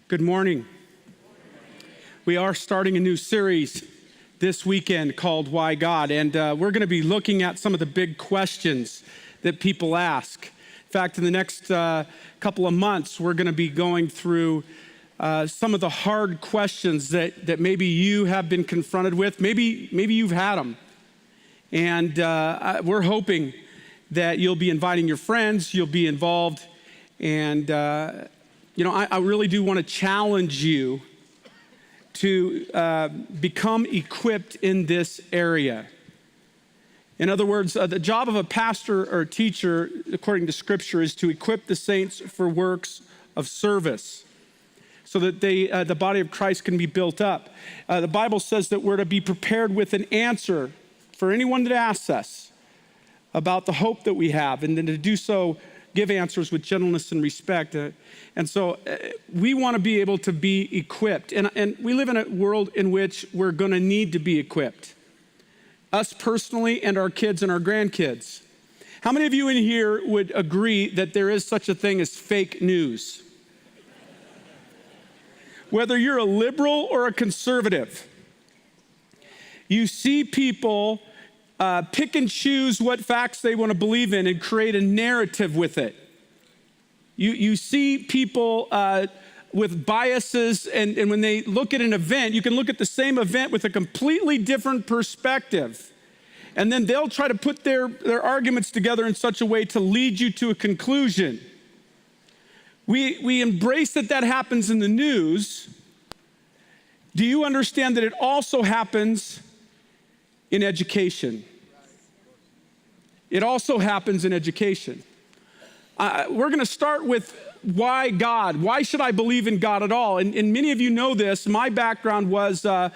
Good morning. We are starting a new series this weekend called Why God? And we're going to be looking at some of the big questions that people ask. In fact, in the next couple of months, we're going to be going through some of the hard questions that maybe you have been confronted with. Maybe you've had them. And we're hoping that you'll be inviting your friends, you'll be involved, and I really do want to challenge you to become equipped in this area. In other words, the job of a pastor or a teacher, according to Scripture, is to equip the saints for works of service so that the body of Christ can be built up. The Bible says that we're to be prepared with an answer for anyone that asks us about the hope that we have, and then to do so, give answers with gentleness and respect. And so we want to be able to be equipped. And we live in a world in which we're going to need to be equipped. Us personally and our kids and our grandkids. How many of you in here would agree that there is such a thing as fake news? Whether you're a liberal or a conservative, you see people pick and choose what facts they want to believe in and create a narrative with it. You see people with biases, and when they look at an event, you can look at the same event with a completely different perspective. And then they'll try to put their arguments together in such a way to lead you to a conclusion. We embrace that happens in the news. Do you understand that it also happens in education? It also happens in education. We're going to start with why God? Why should I believe in God at all? And many of you know this. My background was I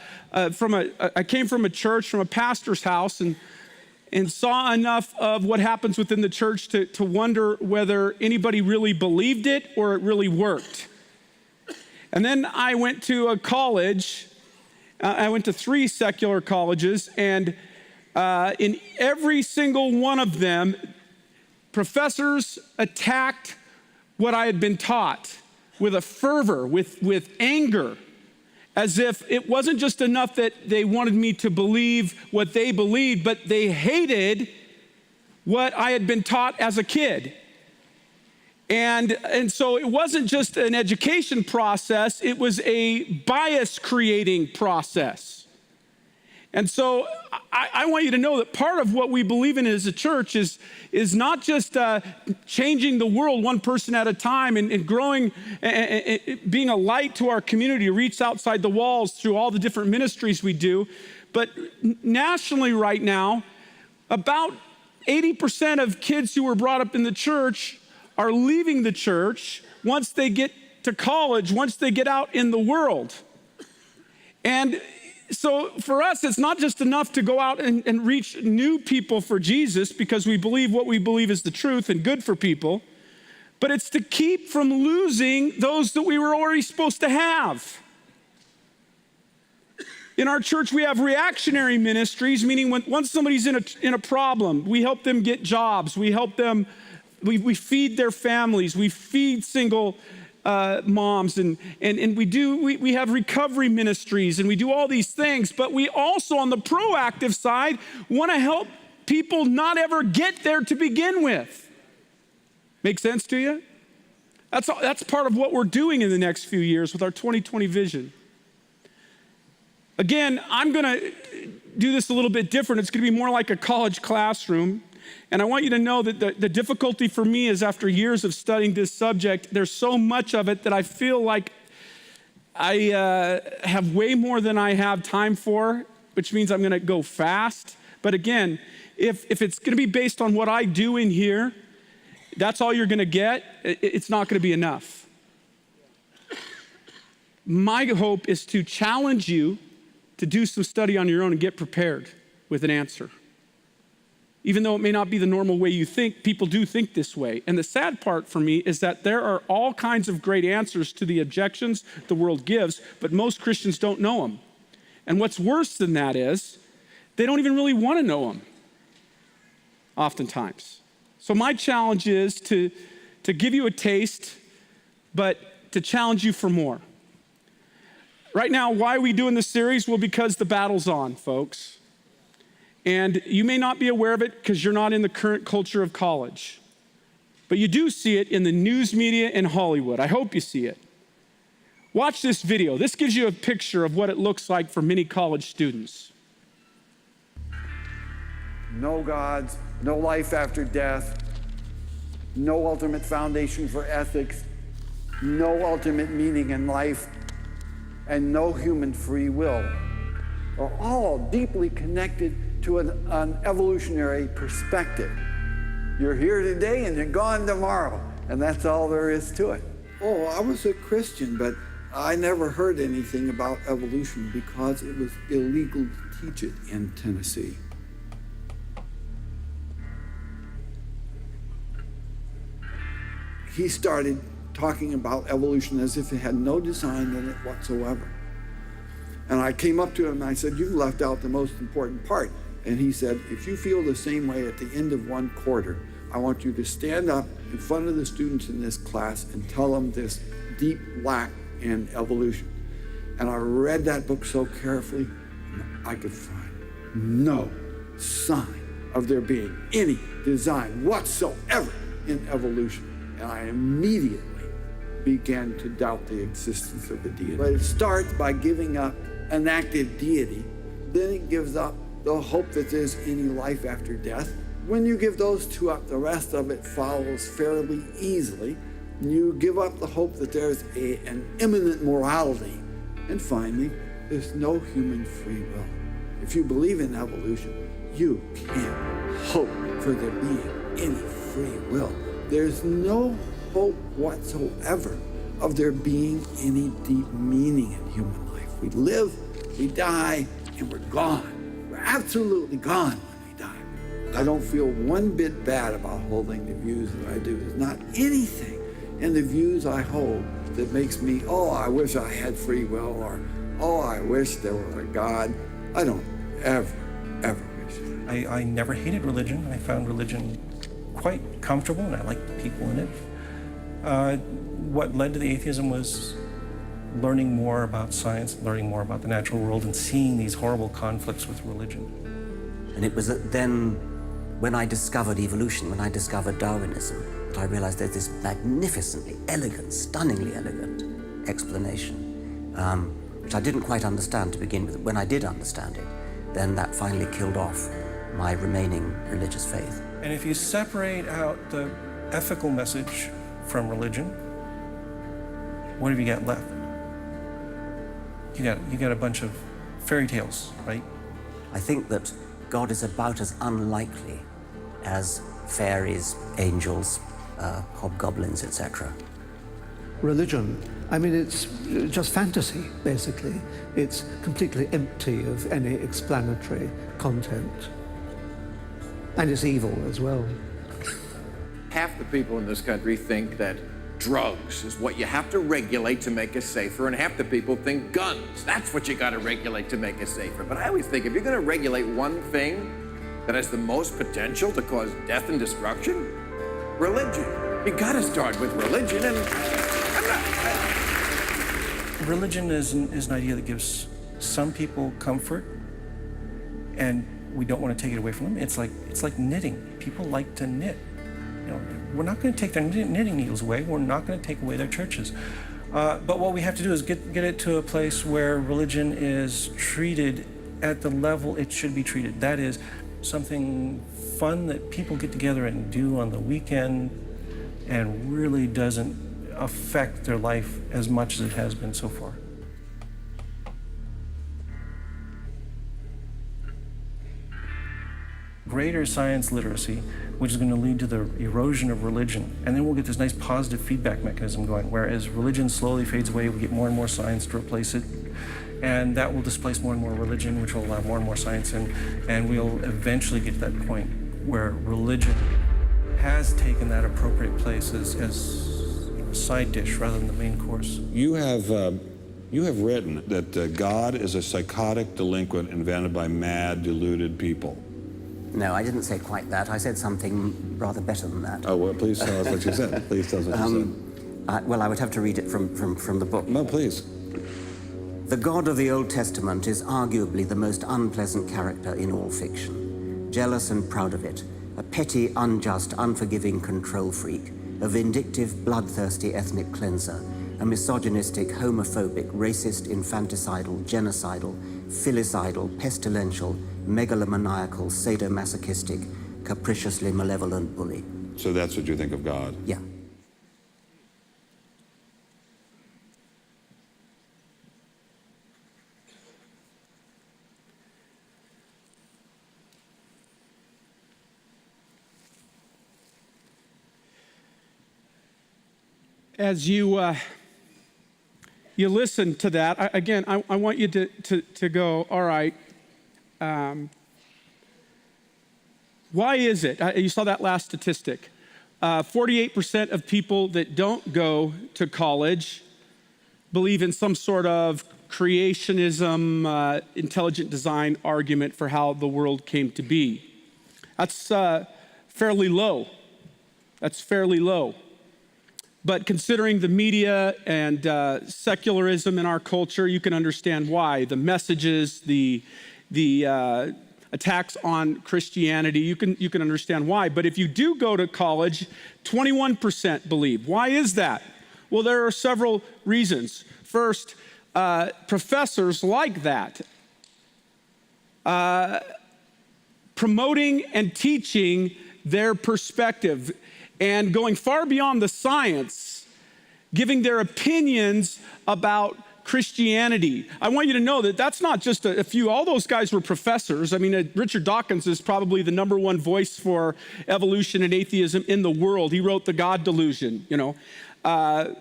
came from a church, from a pastor's house, and saw enough of what happens within the church to wonder whether anybody really believed it or it really worked. And then I went to a college. I went to 3 secular colleges, and in every single one of them, professors attacked what I had been taught with a fervor, with anger, as if it wasn't just enough that they wanted me to believe what they believed, but they hated what I had been taught as a kid. And so it wasn't just an education process, it was a bias-creating process. And so I want you to know that part of what we believe in as a church is not just changing the world one person at a time and growing, and being a light to our community to reach outside the walls through all the different ministries we do, but nationally right now, about 80% of kids who were brought up in the church are leaving the church once they get to college, once they get out in the world. And so for us, it's not just enough to go out and reach new people for Jesus because we believe what we believe is the truth and good for people, but it's to keep from losing those that we were already supposed to have. In our church, we have reactionary ministries, meaning once somebody's in a problem, we help them get jobs, we help them. We feed their families. We feed single moms, and we have recovery ministries, and we do all these things. But we also, on the proactive side, want to help people not ever get there to begin with. Make sense to you? That's part of what we're doing in the next few years with our 2020 vision. Again, I'm going to do this a little bit different. It's going to be more like a college classroom. And I want you to know that the difficulty for me is after years of studying this subject, there's so much of it that I feel like I have way more than I have time for, which means I'm going to go fast. But again, if it's going to be based on what I do in here, that's all you're going to get, it's not going to be enough. My hope is to challenge you to do some study on your own and get prepared with an answer. Even though it may not be the normal way you think, people do think this way. And the sad part for me is that there are all kinds of great answers to the objections the world gives, but most Christians don't know them. And what's worse than that is they don't even really want to know them, oftentimes. So my challenge is to give you a taste, but to challenge you for more. Right now, why are we doing this series? Well, because the battle's on, folks. And you may not be aware of it because you're not in the current culture of college. But you do see it in the news media in Hollywood. I hope you see it. Watch this video. This gives you a picture of what it looks like for many college students. No gods, no life after death, no ultimate foundation for ethics, no ultimate meaning in life, and no human free will are all deeply connected to an evolutionary perspective. You're here today and you're gone tomorrow, and that's all there is to it. Oh, I was a Christian, but I never heard anything about evolution because it was illegal to teach it in Tennessee. He started talking about evolution as if it had no design in it whatsoever. And I came up to him and I said, "You've left out the most important part." And he said, "If you feel the same way at the end of one quarter, I want you to stand up in front of the students in this class and tell them this deep lack in evolution." And I read that book so carefully, and I could find no sign of there being any design whatsoever in evolution. And I immediately began to doubt the existence of a deity. But it starts by giving up an active deity. Then it gives up the hope that there's any life after death. When you give those two up, the rest of it follows fairly easily. You give up the hope that there's an imminent morality. And finally, there's no human free will. If you believe in evolution, you can't hope for there being any free will. There's no hope whatsoever of there being any deep meaning in human life. We live, we die, and we're gone. We're absolutely gone when we die. I don't feel one bit bad about holding the views that I do. There's not anything in the views I hold that makes me, oh, I wish I had free will, or, oh, I wish there were a God. I don't ever wish. I never hated religion. I found religion quite comfortable, and I liked the people in it. What led to the atheism was learning more about science, learning more about the natural world, and seeing these horrible conflicts with religion. And it was then, when I discovered evolution, when I discovered Darwinism, that I realized there's this magnificently elegant, stunningly elegant explanation, which I didn't quite understand to begin with. When I did understand it, then that finally killed off my remaining religious faith. And if you separate out the ethical message from religion, what have you got left? You got a bunch of fairy tales, right? I think that God is about as unlikely as fairies, angels, hobgoblins, etc. Religion, I mean, it's just fantasy, basically. It's completely empty of any explanatory content. And it's evil as well. Half the people in this country think that drugs is what you have to regulate to make us safer, and half the people think guns, that's what you got to regulate to make us safer. But I always think if you're going to regulate one thing that has the most potential to cause death and destruction, religion. You got to start with religion, and Religion is an idea that gives some people comfort, and we don't want to take it away from them. It's like knitting. People like to knit. You know, we're not going to take their knitting needles away. We're not going to take away their churches. But what we have to do is get it to a place where religion is treated at the level it should be treated. That is something fun that people get together and do on the weekend, and really doesn't affect their life as much as it has been so far. Greater science literacy, which is going to lead to the erosion of religion. And then we'll get this nice positive feedback mechanism going, where as religion slowly fades away, we get more and more science to replace it. And that will displace more and more religion, which will allow more and more science in. And we'll eventually get to that point where religion has taken that appropriate place as a side dish rather than the main course. You have written that God is a psychotic delinquent invented by mad, deluded people. No, I didn't say quite that. I said something rather better than that. Oh, well, please tell us what you said. Please tell us what you said. Well, I would have to read it from the book. No, please. The God of the Old Testament is arguably the most unpleasant character in all fiction. Jealous and proud of it, a petty, unjust, unforgiving control freak, a vindictive, bloodthirsty ethnic cleanser, a misogynistic, homophobic, racist, infanticidal, genocidal, filicidal, pestilential, megalomaniacal, sadomasochistic, capriciously malevolent bully. So that's what you think of God? Yeah. As you listen to that, I want you to go, all right, why is it? You saw that last statistic. 48% of people that don't go to college believe in some sort of creationism, intelligent design argument for how the world came to be. That's fairly low. That's fairly low. But considering the media and secularism in our culture, you can understand why. The messages, the attacks on Christianity, you can understand why. But if you do go to college, 21% believe. Why is that? Well, there are several reasons. First, professors like that, promoting and teaching their perspective and going far beyond the science, giving their opinions about Christianity. I want you to know that that's not just a few. All those guys were professors. I mean, Richard Dawkins is probably the #1 voice for evolution and atheism in the world. He wrote The God Delusion, you know. The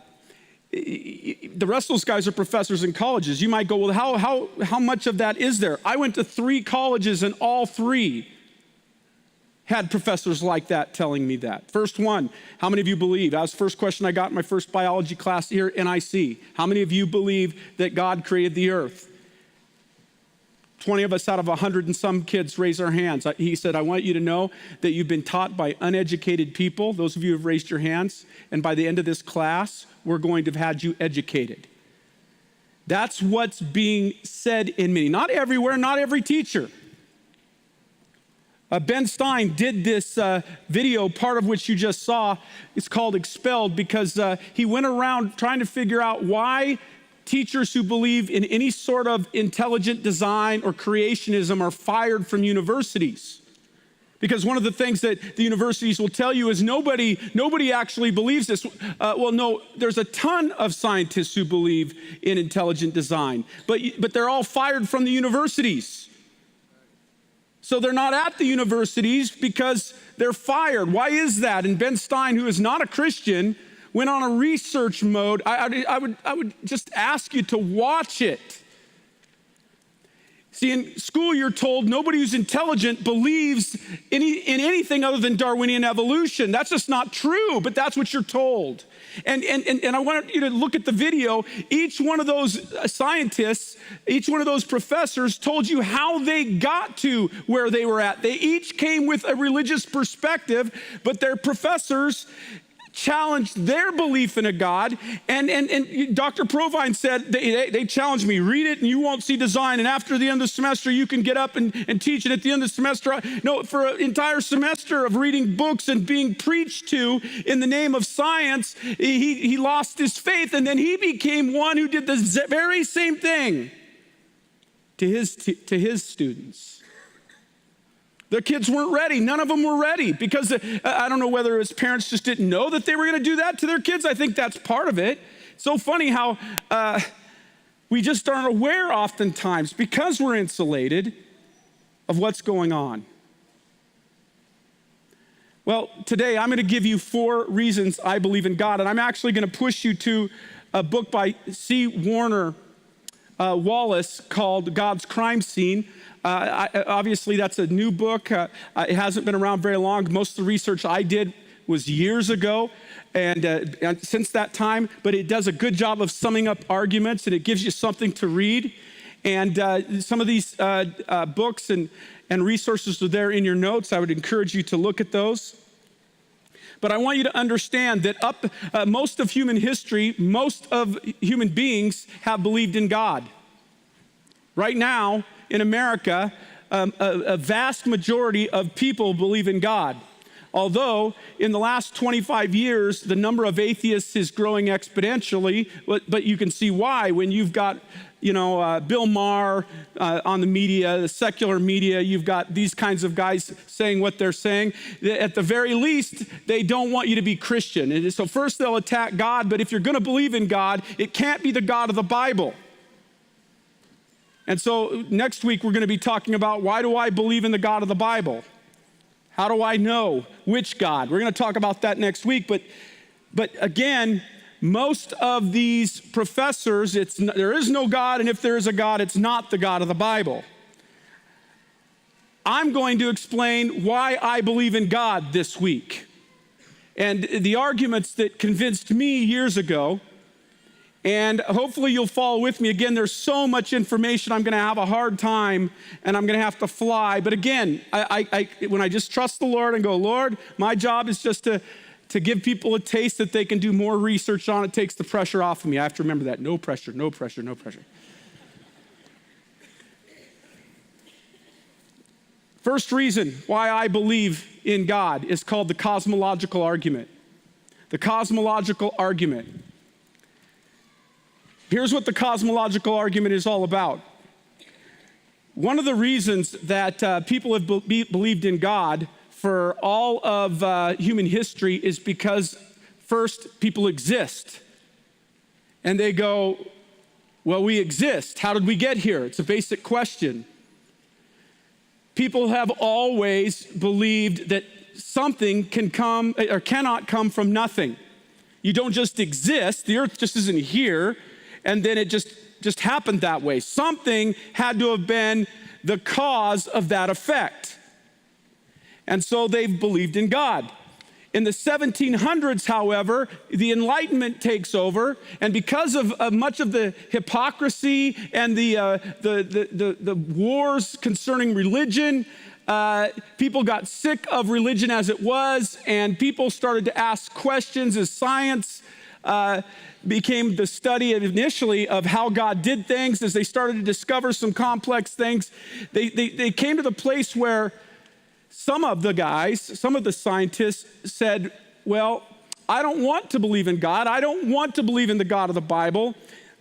rest of those guys are professors in colleges. You might go, well, how much of that is there? I went to 3 colleges and all 3 had professors like that telling me that. First one, how many of you believe? That was the first question I got in my first biology class here at NIC. How many of you believe that God created the earth? 20 of us out of 100 and some kids raised their hands. He said, I want you to know that you've been taught by uneducated people. Those of you who have raised your hands. And by the end of this class, we're going to have had you educated. That's what's being said in many. Not everywhere, not every teacher. Ben Stein did this video, part of which you just saw. It's called Expelled, because he went around trying to figure out why teachers who believe in any sort of intelligent design or creationism are fired from universities. Because one of the things that the universities will tell you is nobody actually believes this. Well, no, there's a ton of scientists who believe in intelligent design, but they're all fired from the universities. So they're not at the universities because they're fired. Why is that? And Ben Stein, who is not a Christian, went on a research mode. I would just ask you to watch it. See, in school you're told nobody who's intelligent believes in anything other than Darwinian evolution. That's just not true, but that's what you're told. And I want you to look at the video. Each one of those scientists, each one of those professors told you how they got to where they were at. They each came with a religious perspective, but their professors challenged their belief in a God. And Dr. Provine said, they challenged me, read it and you won't see design. And after the end of the semester, you can get up and teach it at the end of the semester. No, for an entire semester of reading books and being preached to in the name of science, he lost his faith. And then he became one who did the very same thing to his students. Their kids weren't ready. None of them were ready because I don't know whether his parents just didn't know that they were going to do that to their kids. I think that's part of it. It's so funny how we just aren't aware oftentimes because we're insulated of what's going on. Well, today I'm going to give you 4 reasons I believe in God, and I'm actually going to push you to a book by C. Warner Wallace called God's Crime Scene. Obviously, that's a new book. It hasn't been around very long. Most of the research I did was years ago, and since that time, but it does a good job of summing up arguments, and it gives you something to read. And some of these books and resources are there in your notes. I would encourage you to look at those. But I want you to understand that most of human history, most of human beings have believed in God. Right now in America, a vast majority of people believe in God. Although in the last 25 years, the number of atheists is growing exponentially, but you can see why when you've got, Bill Maher on the media, the secular media, you've got these kinds of guys saying what they're saying. At the very least, they don't want you to be Christian. And so first they'll attack God, but if you're going to believe in God, it can't be the God of the Bible. And so next week, we're going to be talking about why do I believe in the God of the Bible? How do I know which God? We're going to talk about that next week. But again, most of these professors, there is no God, and if there is a God, it's not the God of the Bible. I'm going to explain why I believe in God this week. And the arguments that convinced me years ago, and hopefully you'll follow with me. Again, there's so much information, I'm going to have a hard time, and I'm going to have to fly. But again, when I just trust the Lord and go, Lord, my job is just to give people a taste that they can do more research on. It takes the pressure off of me. I have to remember that. No pressure, no pressure, no pressure. First reason why I believe in God is called the cosmological argument. The cosmological argument. Here's what the cosmological argument is all about. One of the reasons that people have believed in God for all of human history is because, first, people exist. And they go, well, we exist. How did we get here? It's a basic question. People have always believed that something can come or cannot come from nothing. You don't just exist. The earth just isn't here. And then it just happened that way. Something had to have been the cause of that effect. And so they've believed in God. In the 1700s, however, the Enlightenment takes over, and because of much of the hypocrisy and the wars concerning religion, people got sick of religion as it was, and people started to ask questions as science became the study initially of how God did things. As they started to discover some complex things, they came to the place where some of the scientists said, well, I don't want to believe in God. I don't want to believe in the God of the Bible.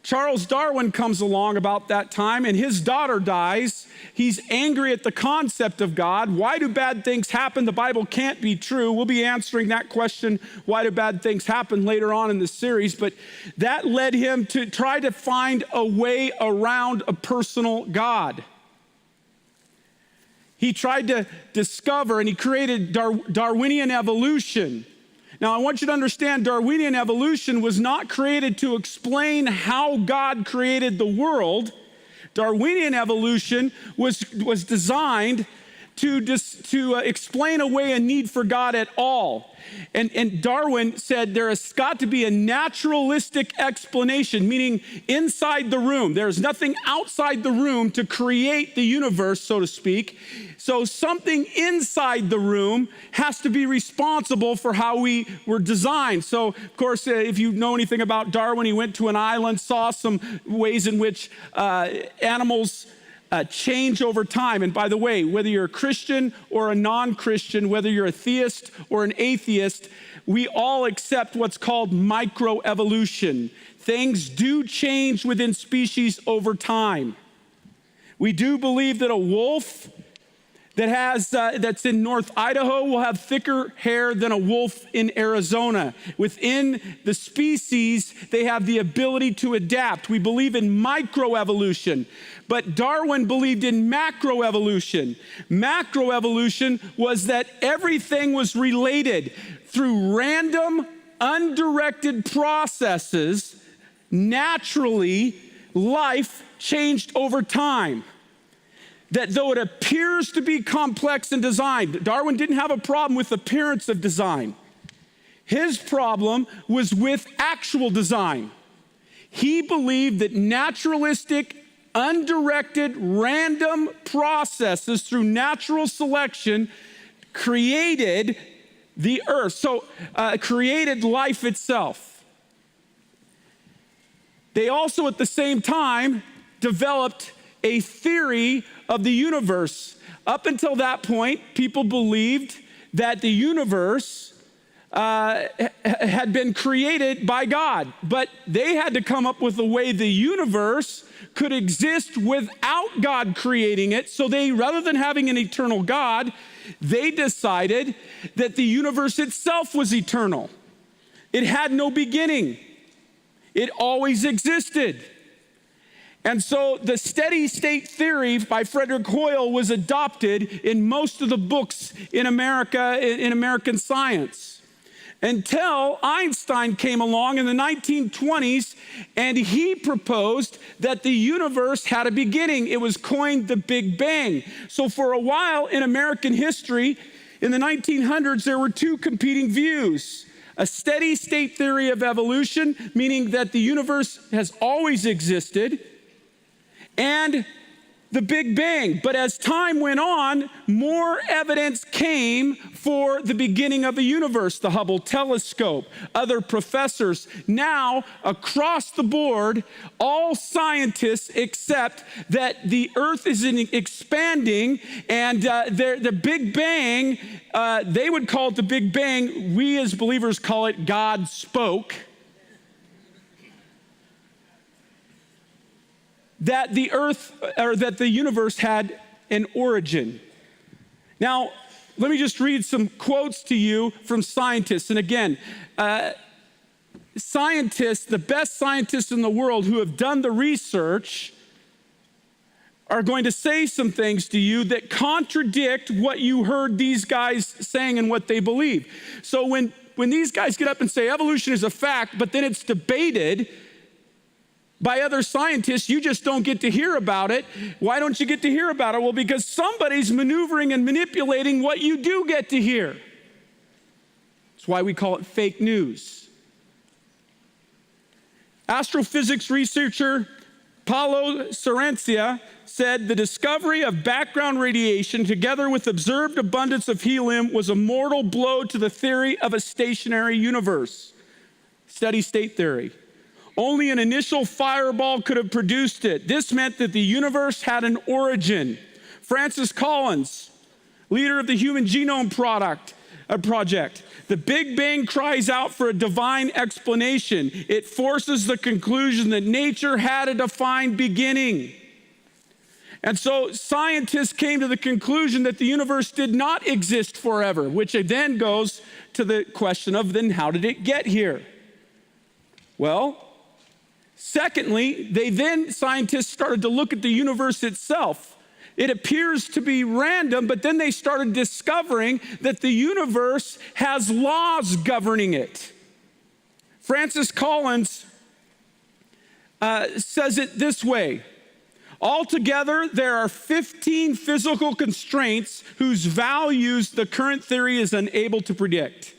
Charles Darwin comes along about that time, and his daughter dies. He's angry at the concept of God. Why do bad things happen? The Bible can't be true. We'll be answering that question, why do bad things happen, later on in the series. But that led him to try to find a way around a personal God. He tried to discover, and he created Darwinian evolution. Now, I want you to understand, Darwinian evolution was not created to explain how God created the world. Darwinian evolution was designed to explain away a need for God at all. And Darwin said there has got to be a naturalistic explanation, meaning inside the room. There's nothing outside the room to create the universe, so to speak. So something inside the room has to be responsible for how we were designed. So, of course, if you know anything about Darwin, he went to an island, saw some ways in which animals change over time. And by the way, whether you're a Christian or a non-Christian, whether you're a theist or an atheist, we all accept what's called microevolution. Things do change within species over time. We do believe that a wolf that's in North Idaho will have thicker hair than a wolf in Arizona. Within the species, they have the ability to adapt. We believe in microevolution, but Darwin believed in macroevolution. Macroevolution was that everything was related through random, undirected processes. Naturally, life changed over time. That though it appears to be complex in design, Darwin didn't have a problem with appearance of design. His problem was with actual design. He believed that naturalistic, undirected, random processes through natural selection created the earth, created life itself. They also at the same time developed a theory of the universe. Up until that point, people believed that the universe had been created by God, but they had to come up with a way the universe could exist without God creating it. So they, rather than having an eternal God, they decided that the universe itself was eternal. It had no beginning. It always existed. And so the steady state theory by Frederick Hoyle was adopted in most of the books in America, in American science, until Einstein came along in the 1920s and he proposed that the universe had a beginning. It was coined the Big Bang. So for a while in American history, in the 1900s, there were two competing views. A steady state theory of evolution, meaning that the universe has always existed, and the Big Bang. But as time went on, more evidence came for the beginning of the universe. The Hubble telescope, other professors. Now, across the board, all scientists accept that the earth is expanding, and the Big Bang, they would call it the Big Bang. We as believers call it God spoke. That the earth, or that the universe had an origin. Now, let me just read some quotes to you from scientists. And again, scientists, the best scientists in the world who have done the research, are going to say some things to you that contradict what you heard these guys saying and what they believe. So when these guys get up and say evolution is a fact, but then it's debated by other scientists, you just don't get to hear about it. Why don't you get to hear about it? Well, because somebody's maneuvering and manipulating what you do get to hear. That's why we call it fake news. Astrophysics researcher Paulo Cirencia said the discovery of background radiation together with observed abundance of helium was a mortal blow to the theory of a stationary universe. Steady state theory. Only an initial fireball could have produced it. This meant that the universe had an origin. Francis Collins, leader of the Human Genome Project. The Big Bang cries out for a divine explanation. It forces the conclusion that nature had a defined beginning. And so scientists came to the conclusion that the universe did not exist forever, which then goes to the question of then how did it get here? Well, secondly, scientists started to look at the universe itself. It appears to be random, but then they started discovering that the universe has laws governing it. Francis Collins says it this way. Altogether, there are 15 physical constraints whose values the current theory is unable to predict.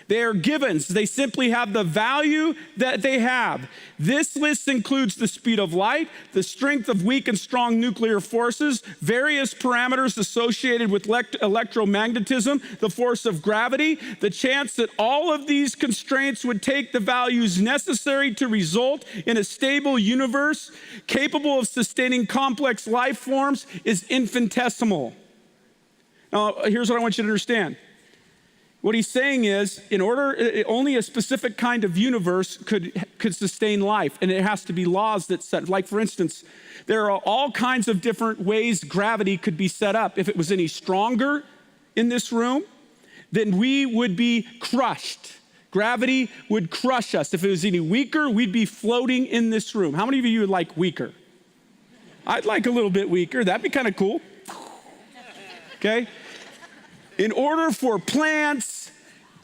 They are givens. They simply have the value that they have. This list includes the speed of light, the strength of weak and strong nuclear forces, various parameters associated with electromagnetism, the force of gravity, the chance that all of these constraints would take the values necessary to result in a stable universe capable of sustaining complex life forms is infinitesimal. Now, here's what I want you to understand. What he's saying is, only a specific kind of universe could sustain life, and it has to be laws that set. Like, for instance, there are all kinds of different ways gravity could be set up. If it was any stronger in this room, then we would be crushed. Gravity would crush us. If it was any weaker, we'd be floating in this room. How many of you would like weaker? I'd like a little bit weaker. That'd be kind of cool. Okay? In order for plants,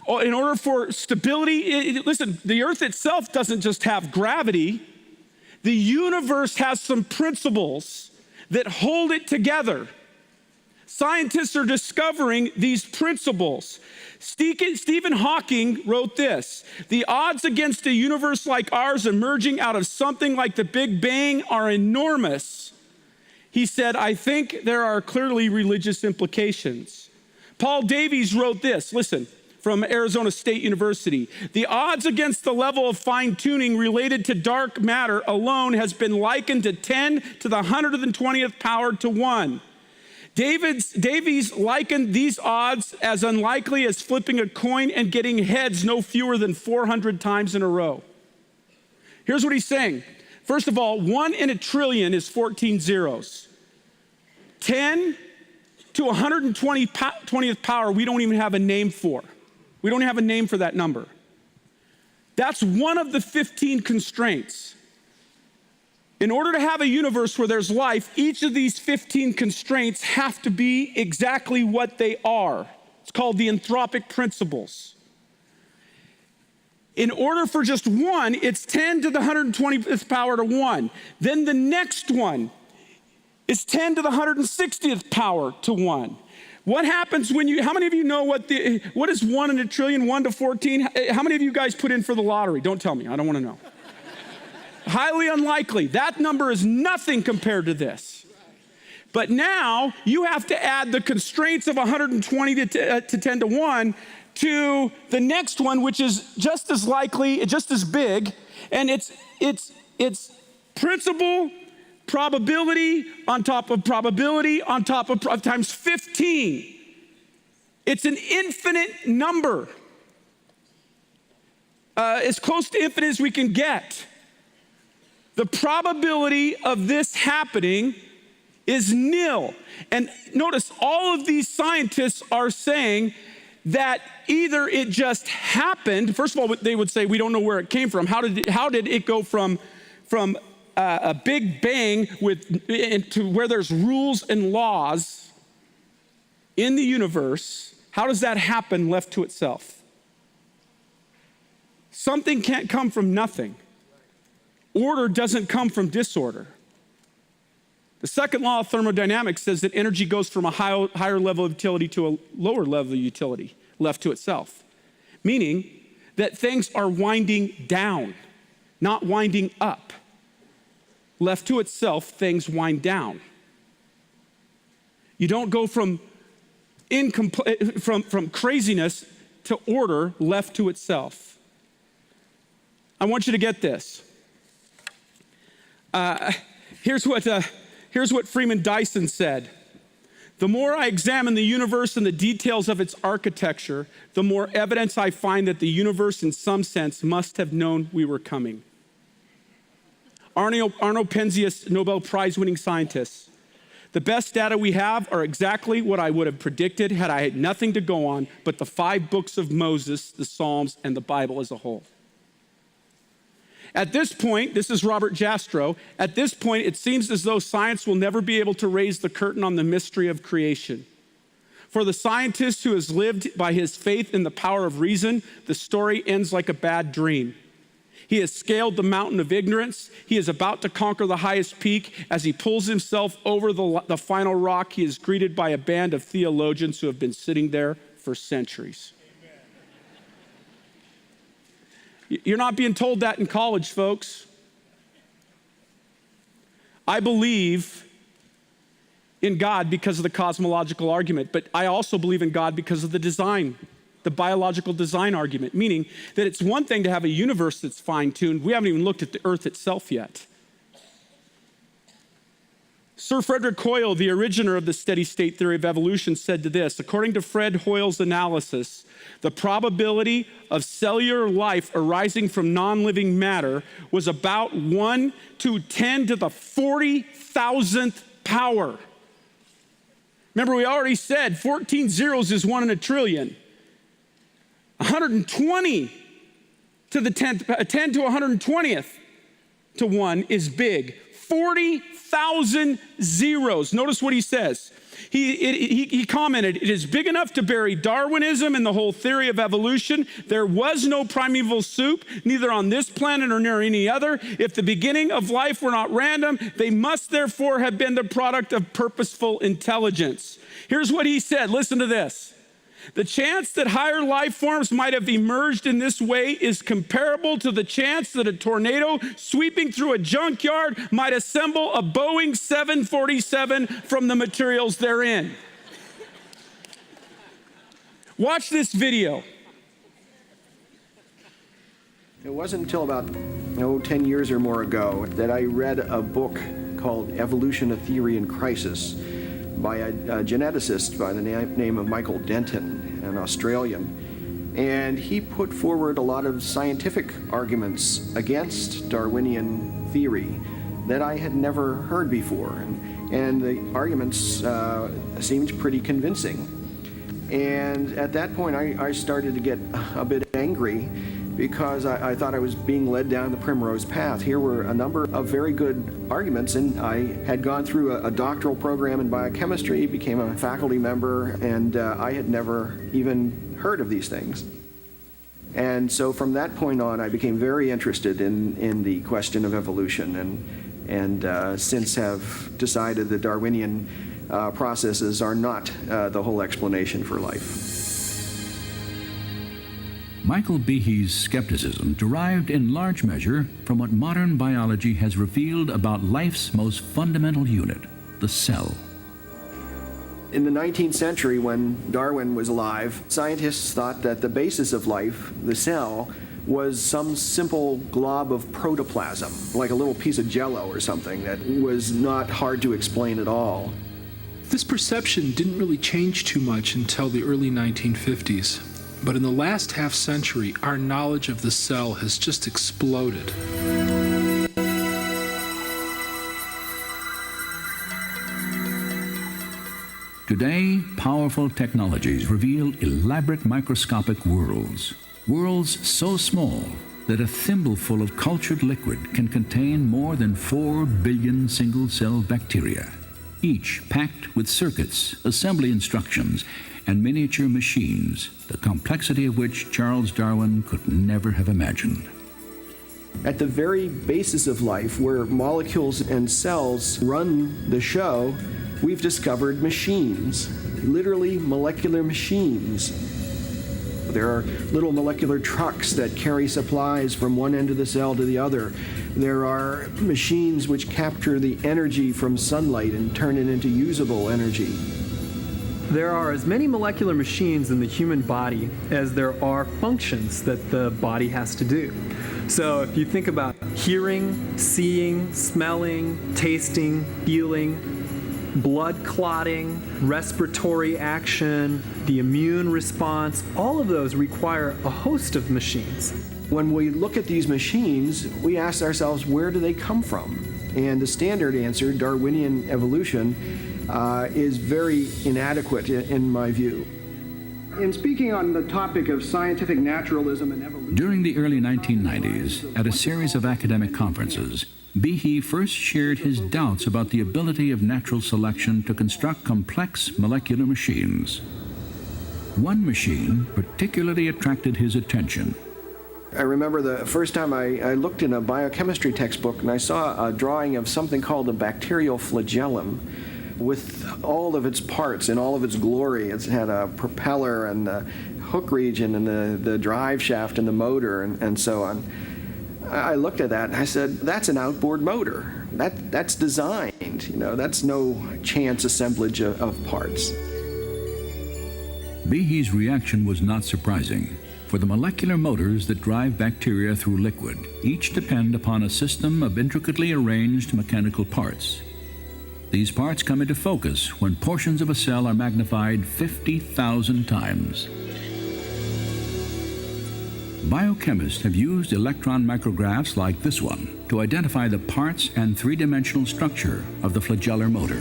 in order for stability, listen, the earth itself doesn't just have gravity. The universe has some principles that hold it together. Scientists are discovering these principles. Stephen Hawking wrote this: the odds against a universe like ours emerging out of something like the Big Bang are enormous. He said, I think there are clearly religious implications. Paul Davies wrote this, listen, from Arizona State University. The odds against the level of fine tuning related to dark matter alone has been likened to 10 to the 120th power to 1. Davies likened these odds as unlikely as flipping a coin and getting heads no fewer than 400 times in a row. Here's what he's saying. First of all, 1 in a trillion is 14 zeros. 10 to 120th power, we don't even have a name for. We don't have a name for that number. That's one of the 15 constraints. In order to have a universe where there's life, each of these 15 constraints have to be exactly what they are. It's called the anthropic principles. In order for just one, it's 10 to the 120th power to 1. Then the next one is 10 to the 160th power to 1. What happens when how many of you know what is 1 in a trillion, 1 to 14? How many of you guys put in for the lottery? Don't tell me, I don't want to know. Highly unlikely. That number is nothing compared to this. But now you have to add the constraints of 120 to 10 to 1 to the next one, which is just as likely, just as big, and it's principle, probability on top of probability on top of times 15. It's an infinite number, as close to infinite as we can get. The probability of this happening is nil. And notice all of these scientists are saying that either it just happened. First of all, they would say, we don't know where it came from. How did it go from a big bang to where there's rules and laws in the universe? How does that happen left to itself? Something can't come from nothing. Order doesn't come from disorder. The second law of thermodynamics says that energy goes from a higher level of utility to a lower level of utility left to itself, meaning that things are winding down, not winding up. Left to itself, things wind down. You don't go from craziness to order left to itself. I want you to get this. Here's what Freeman Dyson said. The more I examine the universe and the details of its architecture, the more evidence I find that the universe in some sense must have known we were coming. Arno Penzias, Nobel Prize winning scientist. The best data we have are exactly what I would have predicted had I had nothing to go on but the 5 books of Moses, the Psalms, and the Bible as a whole. At this point, this is Robert Jastrow, at this point, it seems as though science will never be able to raise the curtain on the mystery of creation. For the scientist who has lived by his faith in the power of reason, the story ends like a bad dream. He has scaled the mountain of ignorance. He is about to conquer the highest peak. As he pulls himself over the final rock, he is greeted by a band of theologians who have been sitting there for centuries. You're not being told that in college, folks. I believe in God because of the cosmological argument, but I also believe in God because of the design, the biological design argument, meaning that it's one thing to have a universe that's fine-tuned. We haven't even looked at the earth itself yet. Sir Frederick Hoyle, the originator of the steady state theory of evolution, said to this, according to Fred Hoyle's analysis, the probability of cellular life arising from non-living matter was about 1 to 10 to the 40,000th power. Remember, we already said 14 zeros is 1 in a trillion. 120 to the 10th, 10 to 120th to 1 is big. 40,000 zeros. Notice what he says. He commented, it is big enough to bury Darwinism and the whole theory of evolution. There was no primeval soup, neither on this planet or near any other. If the beginning of life were not random, they must therefore have been the product of purposeful intelligence. Here's what he said. Listen to this. The chance that higher life forms might have emerged in this way is comparable to the chance that a tornado sweeping through a junkyard might assemble a Boeing 747 from the materials therein. Watch this video. It wasn't until about 10 years or more ago that I read a book called Evolution, a Theory in Crisis by a geneticist by the name of Michael Denton, an Australian. And he put forward a lot of scientific arguments against Darwinian theory that I had never heard before. And the arguments seemed pretty convincing. And at that point, I started to get a bit angry because I thought I was being led down the primrose path. Here were a number of very good arguments, and I had gone through a doctoral program in biochemistry, became a faculty member, and I had never even heard of these things. And so from that point on, I became very interested in the question of evolution, and since have decided that Darwinian processes are not the whole explanation for life. Michael Behe's skepticism derived in large measure from what modern biology has revealed about life's most fundamental unit, the cell. In the 19th century, when Darwin was alive, scientists thought that the basis of life, the cell, was some simple glob of protoplasm, like a little piece of jello or something that was not hard to explain at all. This perception didn't really change too much until the early 1950s. But in the last half century, our knowledge of the cell has just exploded. Today, powerful technologies reveal elaborate microscopic worlds. Worlds so small that a thimbleful of cultured liquid can contain more than 4 billion single-cell bacteria, each packed with circuits, assembly instructions, and miniature machines, the complexity of which Charles Darwin could never have imagined. At the very basis of life, where molecules and cells run the show, we've discovered machines, literally molecular machines. There are little molecular trucks that carry supplies from one end of the cell to the other. There are machines which capture the energy from sunlight and turn it into usable energy. There are as many molecular machines in the human body as there are functions that the body has to do. So if you think about hearing, seeing, smelling, tasting, feeling, blood clotting, respiratory action, the immune response, all of those require a host of machines. When we look at these machines, we ask ourselves, where do they come from? And the standard answer, Darwinian evolution, is very inadequate in my view. In speaking on the topic of scientific naturalism and evolution... During the early 1990s, at a series of academic conferences, Behe first shared his doubts about the ability of natural selection to construct complex molecular machines. One machine particularly attracted his attention. I remember the first time I looked in a biochemistry textbook and I saw a drawing of something called a bacterial flagellum with all of its parts in all of its glory. It had a propeller and the hook region and the drive shaft and the motor and so on. I looked at that and I said, that's an outboard motor. That's designed, that's no chance assemblage of parts. Behe's reaction was not surprising, for the molecular motors that drive bacteria through liquid each depend upon a system of intricately arranged mechanical parts. These parts come into focus when portions of a cell are magnified 50,000 times. Biochemists have used electron micrographs like this one to identify the parts and three-dimensional structure of the flagellar motor.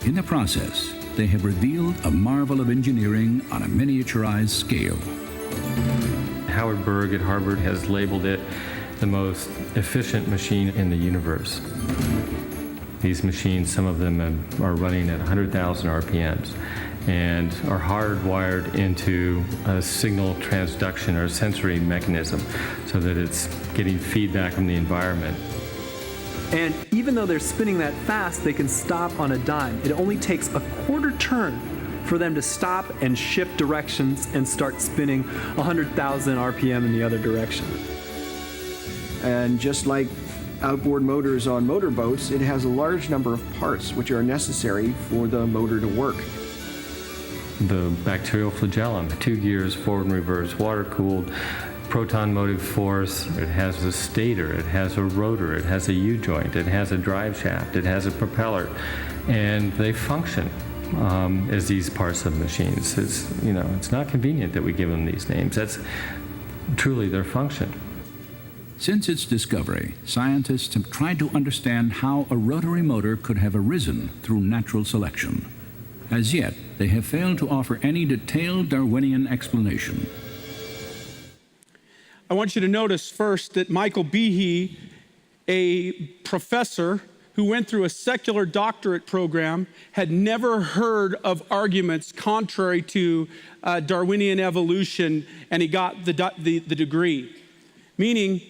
In the process, they have revealed a marvel of engineering on a miniaturized scale. Howard Berg at Harvard has labeled it the most efficient machine in the universe. These machines, some of them are running at 100,000 RPMs and are hardwired into a signal transduction or sensory mechanism so that it's getting feedback from the environment. And even though they're spinning that fast, they can stop on a dime. It only takes a quarter turn for them to stop and shift directions and start spinning 100,000 RPM in the other direction. And just like outboard motors on motorboats, it has a large number of parts which are necessary for the motor to work. the bacterial flagellum, 2 gears, forward and reverse, water-cooled, proton motive force. It has a stator, it has a rotor, it has a U-joint, it has a drive shaft, it has a propeller, and they function as these parts of machines. It's not convenient that we give them these names. That's truly their function. Since its discovery, scientists have tried to understand how a rotary motor could have arisen through natural selection. As yet, they have failed to offer any detailed Darwinian explanation. I want you to notice first that Michael Behe, a professor who went through a secular doctorate program, had never heard of arguments contrary to Darwinian evolution, and he got the degree. Meaning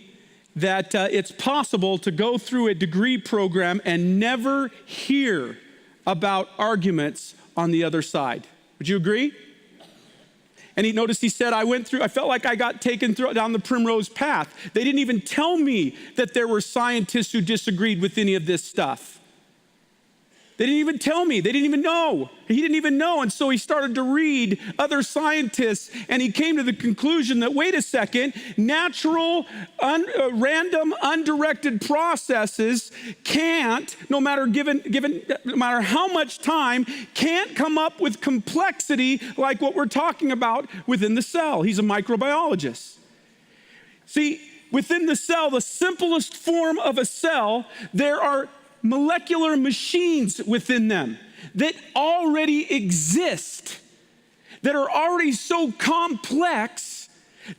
that it's possible to go through a degree program and never hear about arguments on the other side. Would you agree? And he said, I felt like I got taken down the primrose path. They didn't even tell me that there were scientists who disagreed with any of this stuff. They didn't even tell me. They didn't even know. He didn't even know. And so he started to read other scientists, and he came to the conclusion that, wait a second, natural, random, undirected processes can't, no matter how much time, can't come up with complexity like what we're talking about within the cell. He's a microbiologist. See, within the cell, the simplest form of a cell, there are molecular machines within them that already exist, that are already so complex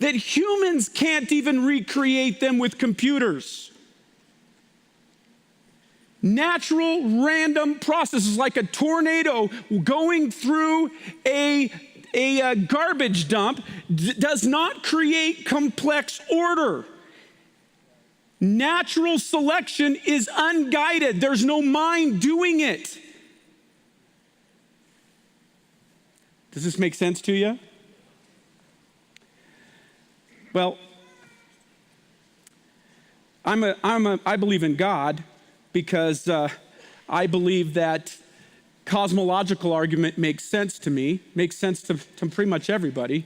that humans can't even recreate them with computers. Natural random processes like a tornado going through a garbage dump does not create complex order. Natural selection is unguided. There's no mind doing it. Does this make sense to you? Well, I believe in God because I believe that cosmological argument makes sense to me, makes sense to pretty much everybody.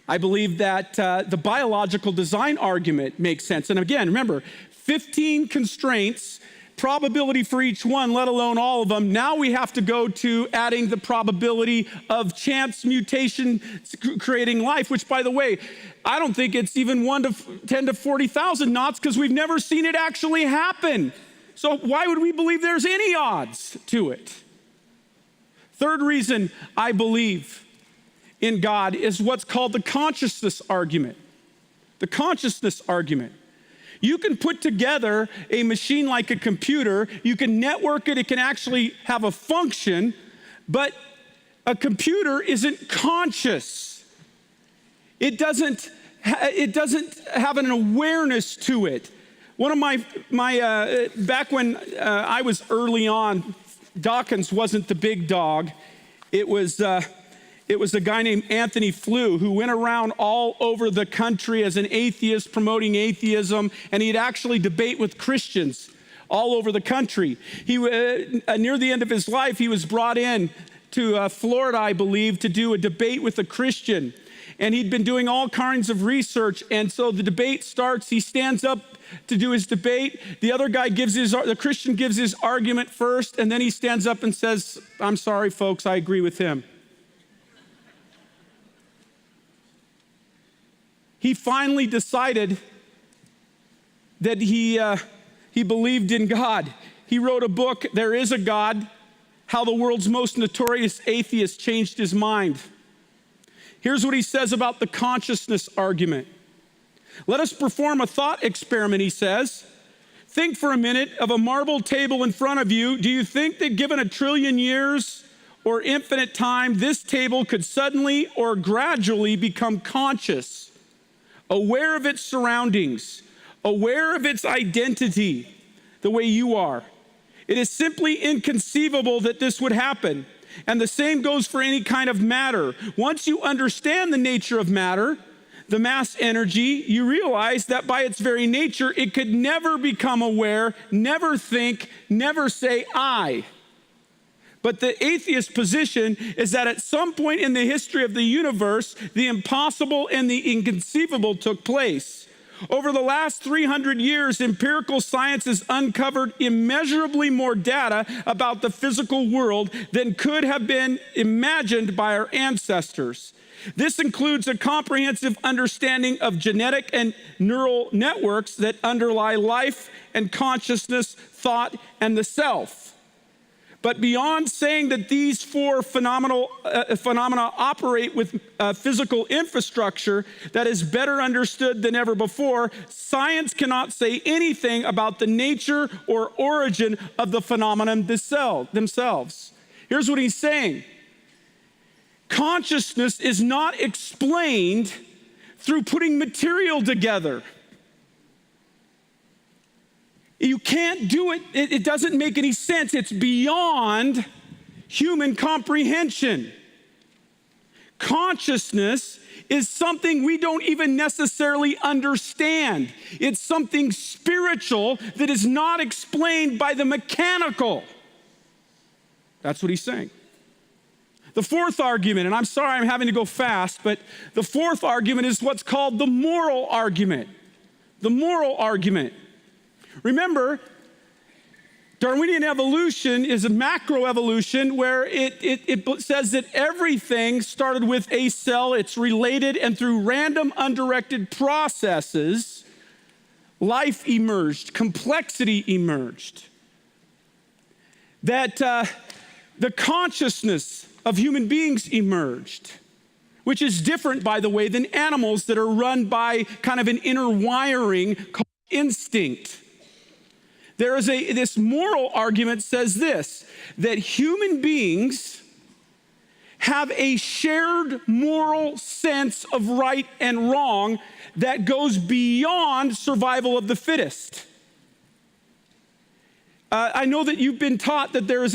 I believe that the biological design argument makes sense. And again, remember, 15 constraints, probability for each one, let alone all of them. Now we have to go to adding the probability of chance mutation creating life, which, by the way, I don't think it's even 1 to 10 to 40,000 knots because we've never seen it actually happen. So why would we believe there's any odds to it? Third reason I believe in God is what's called the consciousness argument. The consciousness argument. You can put together a machine like a computer, you can network it, it can actually have a function, but a computer isn't conscious. It doesn't have an awareness to it. One of my back when I was early on, Dawkins wasn't the big dog. It was a guy named Anthony Flew who went around all over the country as an atheist, promoting atheism, and he'd actually debate with Christians all over the country. He near the end of his life, he was brought in to Florida, I believe, to do a debate with a Christian. And he'd been doing all kinds of research, and so the debate starts. He stands up to do his debate. The other guy the Christian gives his argument first, and then he stands up and says, "I'm sorry, folks, I agree with him." He finally decided that he believed in God. He wrote a book, There Is a God, How the World's Most Notorious Atheist Changed His Mind. Here's what he says about the consciousness argument. Let us perform a thought experiment, he says. Think for a minute of a marble table in front of you. Do you think that given 1 trillion years or infinite time, this table could suddenly or gradually become conscious, aware of its surroundings, aware of its identity, the way you are? It is simply inconceivable that this would happen. And the same goes for any kind of matter. Once you understand the nature of matter, the mass energy, you realize that by its very nature, it could never become aware, never think, never say I. But the atheist position is that at some point in the history of the universe, the impossible and the inconceivable took place. Over the last 300 years, empirical science has uncovered immeasurably more data about the physical world than could have been imagined by our ancestors. This includes a comprehensive understanding of genetic and neural networks that underlie life and consciousness, thought, and the self. But beyond saying that these four phenomena operate with physical infrastructure that is better understood than ever before, science cannot say anything about the nature or origin of the phenomenon themselves. Here's what he's saying. Consciousness is not explained through putting material together. You can't do it. It doesn't make any sense. It's beyond human comprehension. Consciousness is something we don't even necessarily understand. It's something spiritual that is not explained by the mechanical. That's what he's saying. The fourth argument, and I'm sorry I'm having to go fast, but the fourth argument is what's called the moral argument. The moral argument. Remember, Darwinian evolution is a macroevolution where it says that everything started with a cell, it's related, and through random undirected processes, life emerged, complexity emerged. That the consciousness of human beings emerged, which is different, by the way, than animals that are run by kind of an inner wiring called instinct. There is this moral argument says this, that human beings have a shared moral sense of right and wrong that goes beyond survival of the fittest. I know that you've been taught that there's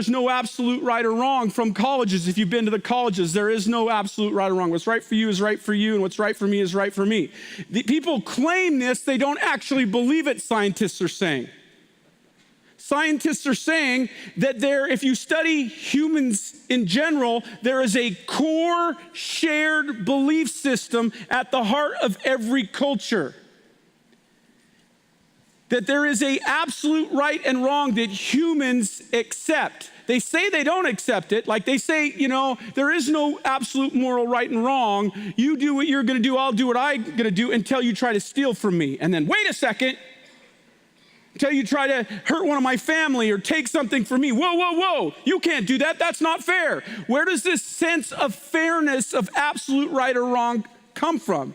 no absolute right or wrong from colleges. If you've been to the colleges, there is no absolute right or wrong. What's right for you is right for you, and what's right for me is right for me. The people claim this, they don't actually believe it, scientists are saying. Scientists are saying that if you study humans in general, there is a core shared belief system at the heart of every culture. That there is an absolute right and wrong that humans accept. They say they don't accept it. Like they say, there is no absolute moral right and wrong. You do what you're going to do, I'll do what I'm going to do until you try to steal from me. And then wait a second, until you try to hurt one of my family or take something from me. Whoa, whoa, whoa, you can't do that. That's not fair. Where does this sense of fairness, of absolute right or wrong come from?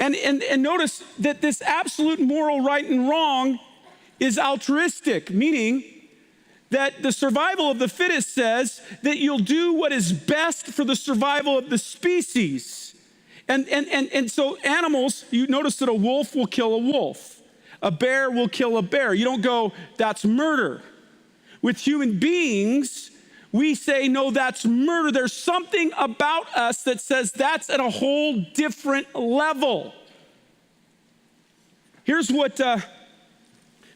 And notice that this absolute moral right and wrong is altruistic, meaning that the survival of the fittest says that you'll do what is best for the survival of the species. And so animals, you notice that a wolf will kill a wolf. A bear will kill a bear. You don't go, that's murder. With human beings, we say, no, that's murder. There's something about us that says that's at a whole different level. Here's what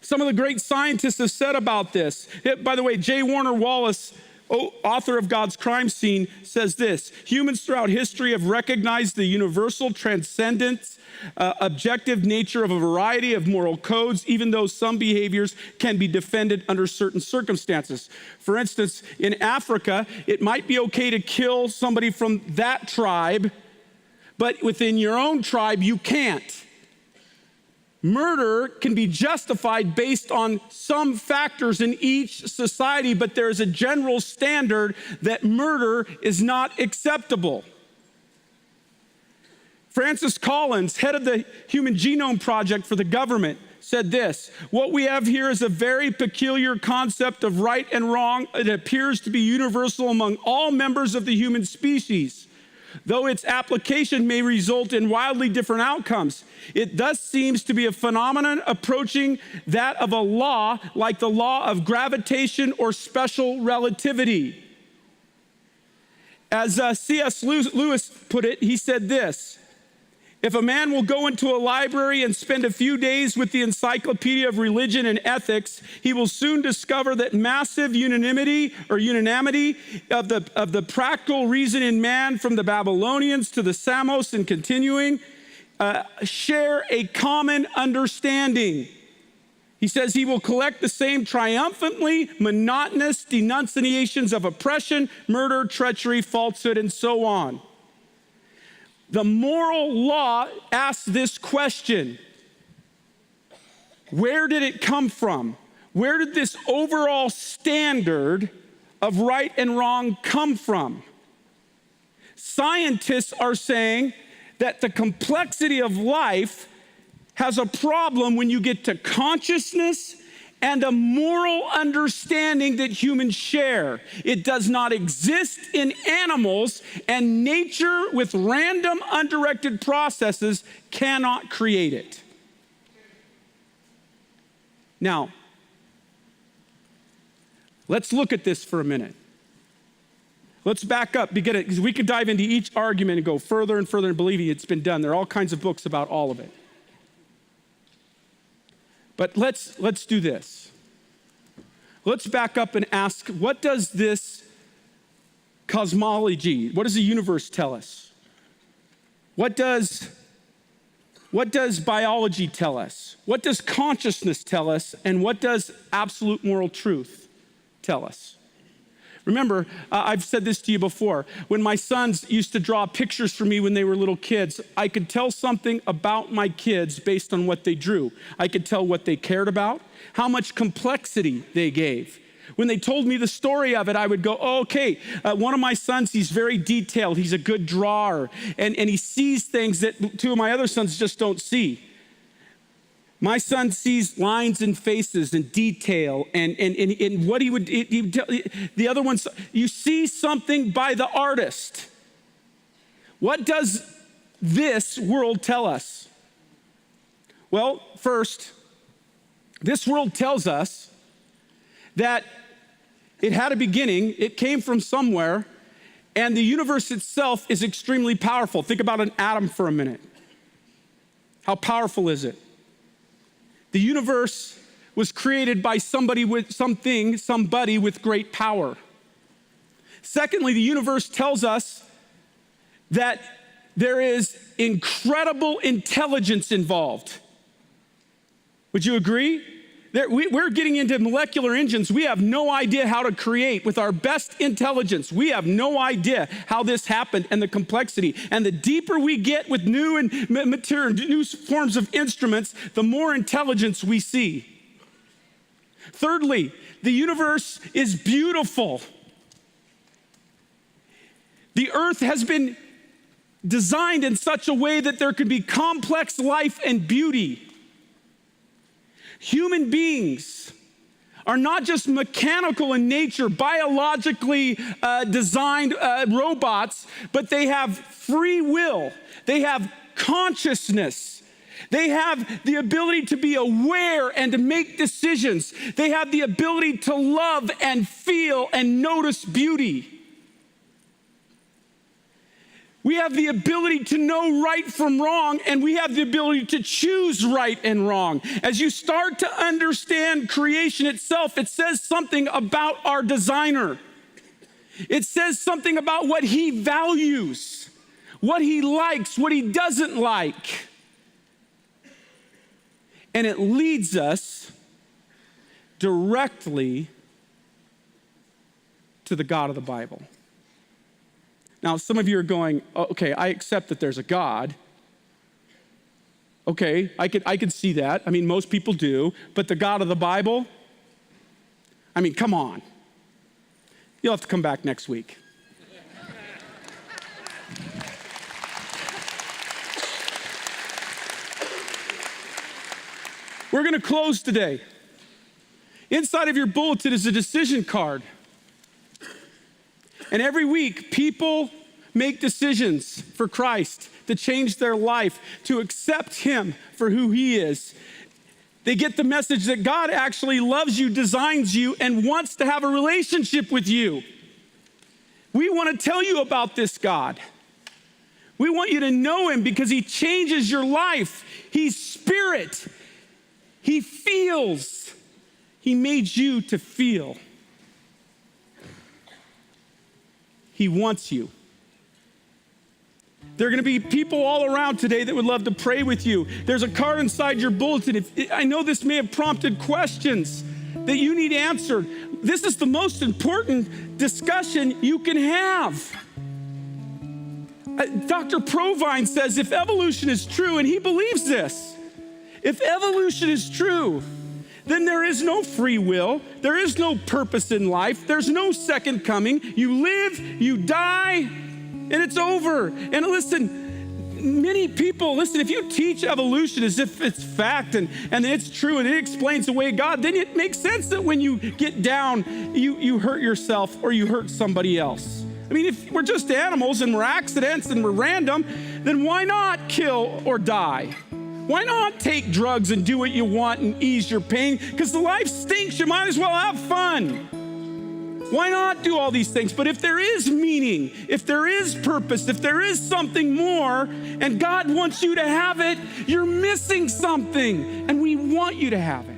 some of the great scientists have said about this. By the way, J. Warner Wallace, author of God's Crime Scene, says this: humans throughout history have recognized the universal, transcendent, objective nature of a variety of moral codes, even though some behaviors can be defended under certain circumstances. For instance, in Africa, it might be okay to kill somebody from that tribe, but within your own tribe, you can't. Murder can be justified based on some factors in each society, but there's a general standard that murder is not acceptable. Francis Collins, head of the Human Genome Project for the government, said this: what we have here is a very peculiar concept of right and wrong. It appears to be universal among all members of the human species. Though its application may result in wildly different outcomes, it thus seems to be a phenomenon approaching that of a law, like the law of gravitation or special relativity. As C.S. Lewis put it, he said this: If a man will go into a library and spend a few days with the Encyclopedia of Religion and Ethics, he will soon discover that massive unanimity of the practical reason in man, from the Babylonians to the Samos and continuing, share a common understanding. He says he will collect the same triumphantly monotonous denunciations of oppression, murder, treachery, falsehood, and so on. The moral law asks this question: where did it come from? Where did this overall standard of right and wrong come from? Scientists are saying that the complexity of life has a problem when you get to consciousness and a moral understanding that humans share. It does not exist in animals, and nature with random undirected processes cannot create it. Now, let's look at this for a minute. Let's back up, because we could dive into each argument and go further and further, and believe me, it's been done. There are all kinds of books about all of it. But let's do this. Let's back up and ask, what does this cosmology, what does the universe tell us? What does biology tell us? What does consciousness tell us? And what does absolute moral truth tell us? Remember, I've said this to you before. When my sons used to draw pictures for me when they were little kids, I could tell something about my kids based on what they drew. I could tell what they cared about, how much complexity they gave. When they told me the story of it, I would go, oh, okay, one of my sons, he's very detailed. He's a good drawer, and he sees things that two of my other sons just don't see. My son sees lines and faces and detail, and what he would tell the other ones. You see something by the artist. What does this world tell us? Well, first, this world tells us that it had a beginning, it came from somewhere, and the universe itself is extremely powerful. Think about an atom for a minute. How powerful is it? The universe was created by somebody with great power. Secondly, the universe tells us that there is incredible intelligence involved. Would you agree? We're getting into molecular engines we have no idea how to create with our best intelligence. We have no idea how this happened and the complexity. And the deeper we get with new and material, new forms of instruments, the more intelligence we see. Thirdly, the universe is beautiful. The earth has been designed in such a way that there could be complex life and beauty. Human beings are not just mechanical in nature, biologically designed robots, but they have free will. They have consciousness. They have the ability to be aware and to make decisions. They have the ability to love and feel and notice beauty. We have the ability to know right from wrong, and we have the ability to choose right and wrong. As you start to understand creation itself, it says something about our designer. It says something about what he values, what he likes, what he doesn't like. And it leads us directly to the God of the Bible. Now, some of you are going, okay, I accept that there's a God. Okay, I could see that. I mean, most people do. But the God of the Bible? I mean, come on. You'll have to come back next week. We're going to close today. Inside of your bulletin is a decision card. And every week, people make decisions for Christ, to change their life, to accept him for who he is. They get the message that God actually loves you, designs you, and wants to have a relationship with you. We want to tell you about this God. We want you to know him because he changes your life. He's spirit. He feels. He made you to feel. He wants you. There are going to be people all around today that would love to pray with you. There's a card inside your bulletin. I know this may have prompted questions that you need answered. This is the most important discussion you can have. Dr. Provine says if evolution is true, and he believes this, if evolution is true, then there is no free will, there is no purpose in life, there's no second coming. You live, you die, and it's over. And listen, many people, if you teach evolution as if it's fact and it's true and it explains away God, then it makes sense that when you get down, you hurt yourself or you hurt somebody else. I mean, if we're just animals and we're accidents and we're random, then why not kill or die? Why not take drugs and do what you want and ease your pain? Because the life stinks, you might as well have fun. Why not do all these things? But if there is meaning, if there is purpose, if there is something more, and God wants you to have it, you're missing something, and we want you to have it.